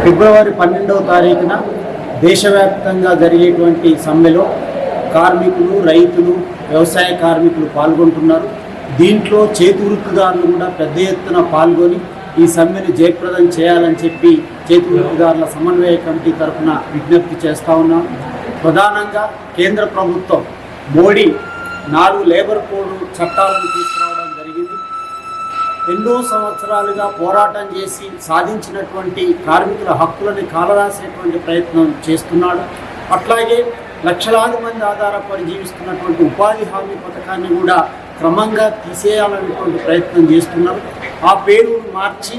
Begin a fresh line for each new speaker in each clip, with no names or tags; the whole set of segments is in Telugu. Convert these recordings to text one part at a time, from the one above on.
ఫిబ్రవరి 12వ తారీఖున దేశవ్యాప్తంగా జరిగేటువంటి సమ్మెలో కార్మికులు, రైతులు, వ్యవసాయ కార్మికులు పాల్గొంటున్నారు. దీంట్లో చేతి వృత్తిదారులు కూడా పెద్ద ఎత్తున పాల్గొని ఈ సమ్మెను జయప్రదం చేయాలని చెప్పి చేతి వృత్తిదారుల సమన్వయ కమిటీ తరఫున విజ్ఞప్తి చేస్తూ ఉన్నాం. ప్రధానంగా కేంద్ర ప్రభుత్వం మోడీ 4 లేబర్ కోడ్ చట్టాలను తీసుకురావడం జరిగింది. ఎన్నో సంవత్సరాలుగా పోరాటం చేసి సాధించినటువంటి కార్మికుల హక్కులని కాలరాసేటువంటి ప్రయత్నం చేస్తున్నాడు. అట్లాగే లక్షలాది మంది ఆధారపడి జీవిస్తున్నటువంటి ఉపాధి హామీ పథకాన్ని కూడా క్రమంగా తీసేయాలనేటువంటి ప్రయత్నం చేస్తున్నారు. ఆ పేరును మార్చి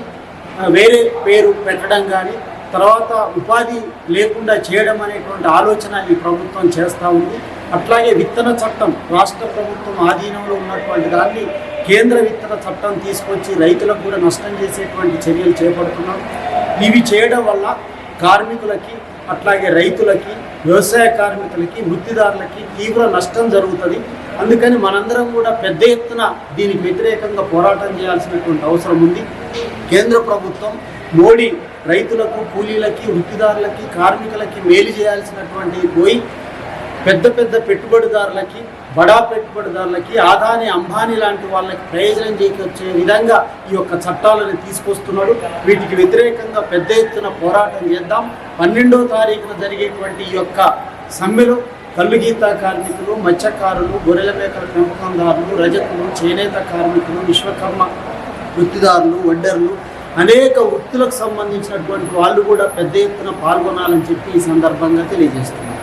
వేరే పేరు పెట్టడం కానీ తర్వాత ఉపాధి లేకుండా చేయడం అనేటువంటి ఆలోచన ఈ ప్రభుత్వం చేస్తూ ఉంది. అట్లాగే విత్తన చట్టం రాష్ట్ర ప్రభుత్వం ఆధీనంలో ఉన్నటువంటి దాన్ని కేంద్ర విత్తన చట్టం తీసుకొచ్చి రైతులకు కూడా నష్టం చేసేటువంటి చర్యలు చేపడుతున్నారు. ఇవి చేయడం వల్ల కార్మికులకి అట్లాగే రైతులకి, వ్యవసాయ కార్మికులకి, వృత్తిదారులకి తీవ్ర నష్టం జరుగుతుంది. అందుకని మనందరం కూడా పెద్ద ఎత్తున దీనికి వ్యతిరేకంగా పోరాటం చేయాల్సినటువంటి అవసరం ఉంది. కేంద్ర ప్రభుత్వం మోడీ రైతులకు, కూలీలకి, వృత్తిదారులకి, కార్మికులకి మేలు చేయాల్సినటువంటి పోయి పెద్ద పెద్ద పెట్టుబడిదారులకి, బడా పెట్టుబడిదారులకి, ఆదాని, అంబానీ లాంటి వాళ్ళకి ప్రయోజనం చేకూర్చే విధంగా ఈ యొక్క చట్టాలను తీసుకొస్తున్నాడు. వీటికి వ్యతిరేకంగా పెద్ద ఎత్తున పోరాటం చేద్దాం. 12వ తారీఖున జరిగేటువంటి ఈ యొక్క సమ్మెలో కల్లు గీత కార్మికులు, మత్స్యకారులు, గొర్రెల మేకల పెంపకందారులు, రజకులు, చేనేత కార్మికులు, విశ్వకర్మ వృత్తిదారులు, వడ్డర్లు, అనేక వృత్తులకు సంబంధించినటువంటి వాళ్ళు కూడా పెద్ద ఎత్తున పాల్గొనాలని చెప్పి ఈ సందర్భంగా తెలియజేస్తున్నారు.